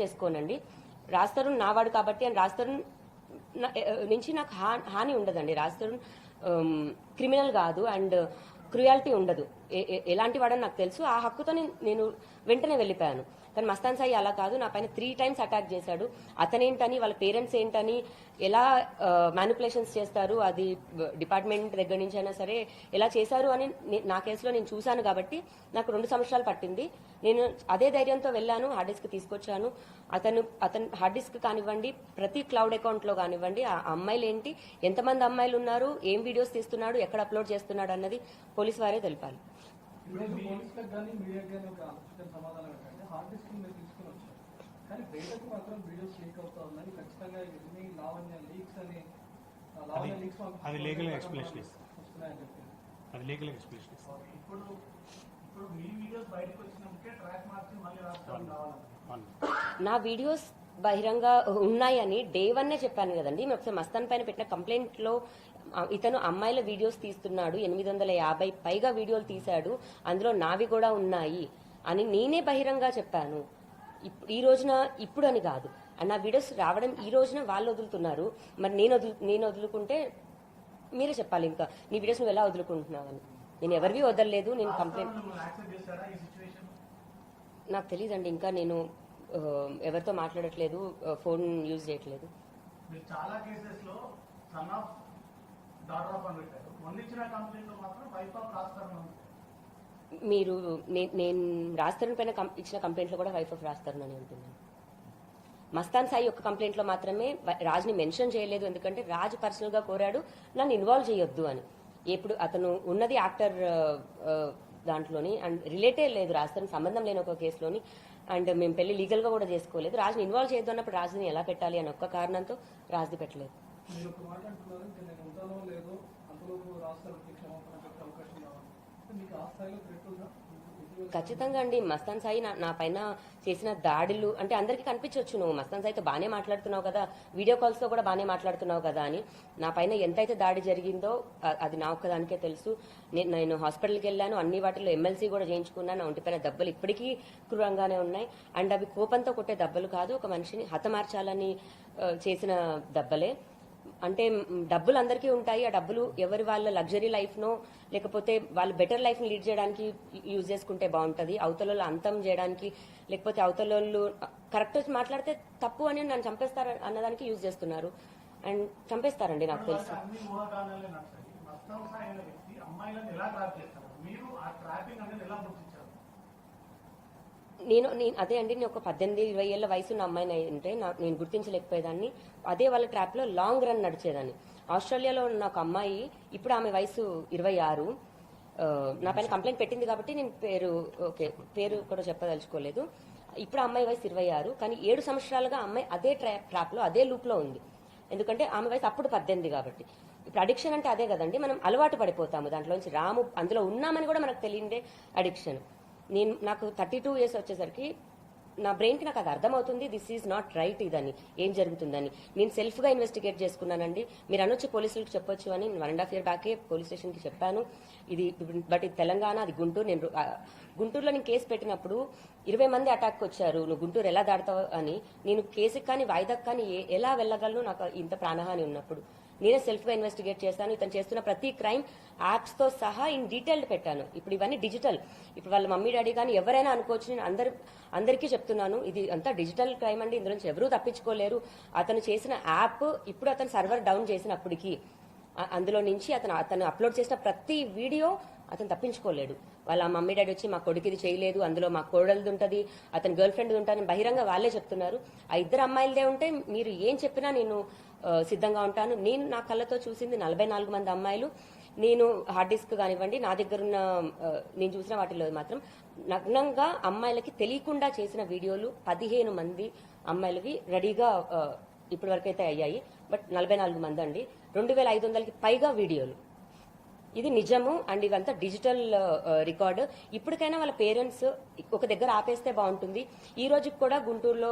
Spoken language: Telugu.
చేసుకోనండి. రాజ్ తరుణ్ నావాడు కాబట్టి అని రాజ్ తరుణ్ నుంచి నాకు హాని ఉండదండి. రాజ్ తరుణ్ క్రిమినల్ కాదు అండ్ క్రుయాలిటీ ఉండదు. ఎలాంటి వాడని నాకు తెలుసు. ఆ హక్కుతో నేను వెంటనే వెళ్ళిపోయాను. కానీ మస్తాన్ సాయి అలా కాదు. నా పైన 3 times అటాక్ చేశాడు. అతనేంటని, వాళ్ళ పేరెంట్స్ ఏంటని, ఎలా మ్యానిపులేషన్స్ చేస్తారు, అది డిపార్ట్మెంట్ దగ్గర నుంచి అయినా సరే ఎలా చేశారు అని నా కేసులో నేను చూశాను. కాబట్టి నాకు 2 సంవత్సరాలు పట్టింది. నేను అదే ధైర్యంతో వెళ్ళాను, హార్డ్ డిస్క్ తీసుకొచ్చాను. అతను హార్డ్ డిస్క్ కానివ్వండి, ప్రతి క్లౌడ్ అకౌంట్ లో కానివ్వండి, ఆ అమ్మాయిలు ఏంటి, ఎంతమంది అమ్మాయిలు ఉన్నారు, ఏం వీడియోస్ తీస్తున్నాడు, ఎక్కడ అప్లోడ్ చేస్తున్నాడు అన్నది పోలీసు వారే తెలిపాలి. నా వీడియోస్ బహిరంగ ఉన్నాయని డే 1 చెప్పాను కదండి. మేము ఒకసారి మస్తాన్ పైన పెట్టిన కంప్లైంట్ లో ఇతను అమ్మాయిల వీడియోస్ తీస్తున్నాడు, 850 పైగా వీడియోలు తీశాడు, అందులో నావి కూడా ఉన్నాయి అని నేనే బహిరంగ చెప్పాను. ఈ రోజున ఇప్పుడు అని కాదు. నా వీడియోస్ రావడం ఈ రోజున వాళ్ళు వదులుతున్నారు. మరి నేను వదులుకుంటే మీరే చెప్పాలి. ఇంకా నీ వీడియోస్ నువ్వు ఎలా వదులుకుంటున్నావని. నేను ఎవరివి వదలలేదు. నేను కంప్లైంట్ నాకు తెలియదండి. ఇంకా నేను ఎవరితో మాట్లాడట్లేదు, ఫోన్ యూజ్ చేయట్లేదు. మీరు నేను రాజ్ తరుణ్ పైన ఇచ్చిన కంప్లైంట్ లో కూడా వైఫ్ ఆఫ్ రాజ్ తరుణ్ అని ఉంటున్నాను. మస్తాన్ సాయి యొక్క కంప్లైంట్ లో మాత్రమే రాజ్ ని మెన్షన్ చేయలేదు. ఎందుకంటే రాజ్ పర్సనల్ గా కోరాడు నన్ను ఇన్వాల్వ్ చేయొద్దు అని. ఎప్పుడు అతను ఉన్నది యాక్టర్ దాంట్లోని అండ్ రిలేటే లేదు, రాజ్ తరుణ్ సంబంధం లేని ఒక కేసులోని. అండ్ మేము పెళ్లి లీగల్ గా కూడా చేసుకోలేదు. రాజ్ని ఇన్వాల్వ్ చేయొద్దు అన్నప్పుడు రాజ్ని ఎలా పెట్టాలి అని ఒక్క కారణంతో రాజ్ది పెట్టలేదు. ఖచ్చితంగా అండి. మస్తాన్ సాయి నా పైన చేసిన దాడులు అంటే అందరికీ కనిపించవచ్చు. నువ్వు మస్తాన్ సాయితో బాగానే మాట్లాడుతున్నావు కదా, వీడియో కాల్స్ తో కూడా బాగానే మాట్లాడుతున్నావు కదా అని. నా పైన ఎంతైతే దాడి జరిగిందో అది నా ఒక్కదానికే తెలుసు. నేను హాస్పిటల్కి వెళ్ళాను, అన్ని వాటిల్లో ఎమ్మెల్సీ కూడా చేయించుకున్నాను. నా ఒంటిపైన దెబ్బలు ఇప్పటికీ క్రూరంగానే ఉన్నాయి. అండ్ అవి కోపంతో కొట్టే దెబ్బలు కాదు, ఒక మనిషిని హతమార్చాలని చేసిన దెబ్బలే. అంటే డబ్బులు అందరికీ ఉంటాయి. ఆ డబ్బులు ఎవరి వాళ్ళ లగ్జరీ లైఫ్ నో లేకపోతే వాళ్ళు బెటర్ లైఫ్ ని లీడ్ చేయడానికి యూజ్ చేసుకుంటే బాగుంటది. అవతల అంతం చేయడానికి లేకపోతే అవతల కరెక్ట్ మాట్లాడితే తప్పు అని నన్ను చంపేస్తారు అన్నదానికి యూజ్ చేస్తున్నారు. అండ్ చంపేస్తారండి నాకు తెలుసు. నేను అదే అండి, నేను ఒక 18-20 ఏళ్ల వయసు ఉన్న అమ్మాయిని అంటే నేను గుర్తించలేకపోయేదాన్ని. అదే వాళ్ళ ట్రాప్ లో లాంగ్ రన్ నడిచేదాన్ని. ఆస్ట్రేలియాలో ఉన్న ఒక అమ్మాయి, ఇప్పుడు ఆమె వయసు 26, నా పైన కంప్లైంట్ పెట్టింది కాబట్టి నేను పేరు కూడా చెప్పదలుచుకోలేదు. ఇప్పుడు అమ్మాయి వయసు 26, కానీ 7 సంవత్సరాలుగా అమ్మాయి అదే ట్రాప్ లో అదే లూప్ లో ఉంది. ఎందుకంటే ఆమె వయసు అప్పుడు 18 కాబట్టి. ఇప్పుడు అడిక్షన్ అంటే అదే కదండి, మనం అలవాటు పడిపోతాము దాంట్లోంచి. అందులో ఉన్నామని కూడా మనకు తెలియదే అడిక్షన్. నాకు 32 years వచ్చేసరికి నా బ్రెయిన్కి నాకు అది అర్థమవుతుంది, దిస్ ఈజ్ నాట్ రైట్, ఇదని ఏం జరుగుతుందని. నేను సెల్ఫ్గా ఇన్వెస్టిగేట్ చేసుకున్నానండి. మీరు అనొచ్చి పోలీసులకు చెప్పొచ్చు అని 1.5 year బ్యాకే పోలీస్ స్టేషన్కి చెప్పాను. బట్ ఇది తెలంగాణ, అది గుంటూరు. గుంటూరులో నేను కేసు పెట్టినప్పుడు 20 మంది అటాక్ వచ్చారు, నువ్వు గుంటూరు ఎలా దాడతావు అని. నేను కేసుకి కానీ వాయిదాకి కానీ ఎలా వెళ్ళగలను నాకు ఇంత ప్రాణహాని ఉన్నప్పుడు. నేనే సెల్ఫ్ గా ఇన్వెస్టిగేట్ చేశాను. ఇతను చేస్తున్న ప్రతి క్రైమ్ యాప్స్ తో సహా ఇన్ డీటెయిల్డ్ పెట్టాను. ఇప్పుడు ఇవన్నీ డిజిటల్. ఇప్పుడు వాళ్ళ మమ్మీ డాడీ కానీ ఎవరైనా అనుకోవచ్చు. నేను అందరికీ చెప్తున్నాను, ఇది అంతా డిజిటల్ క్రైమ్ అండి, ఇందులో నుంచి ఎవరూ తప్పించుకోలేరు. అతను చేసిన యాప్ ఇప్పుడు అతను సర్వర్ డౌన్ చేసినప్పటికీ అందులో నుంచి అతను అప్లోడ్ చేసిన ప్రతి వీడియో అతను తప్పించుకోలేడు. వాళ్ళ మమ్మీ డాడీ వచ్చి మా కొడుకు ఇది చేయలేదు, అందులో మా కోడలిది ఉంటుంది, అతని గర్ల్ ఫ్రెండ్ ఉంటుంది బహిరంగ వాళ్ళే చెప్తున్నారు. ఆ 2 అమ్మాయిలదే ఉంటే మీరు ఏం చెప్పినా నేను సిద్ధంగా ఉంటాను. నేను నా కళ్ళతో చూసింది 44 మంది అమ్మాయిలు. నేను హార్డ్ డిస్క్ కానివ్వండి, నా దగ్గరున్న నేను చూసిన వాటిలో మాత్రం నగ్నంగా అమ్మాయిలకి తెలియకుండా చేసిన వీడియోలు 15 మంది అమ్మాయిలవి రెడీగా ఇప్పటి వరకైతే అయ్యాయి. బట్ 44 మంది అండి, 2500కి పైగా వీడియోలు. ఇది నిజము అండ్ ఇదంతా డిజిటల్ రికార్డు. ఇప్పటికైనా వాళ్ళ పేరెంట్స్ ఒక దగ్గర ఆపేస్తే బాగుంటుంది. ఈ రోజుకి కూడా గుంటూరులో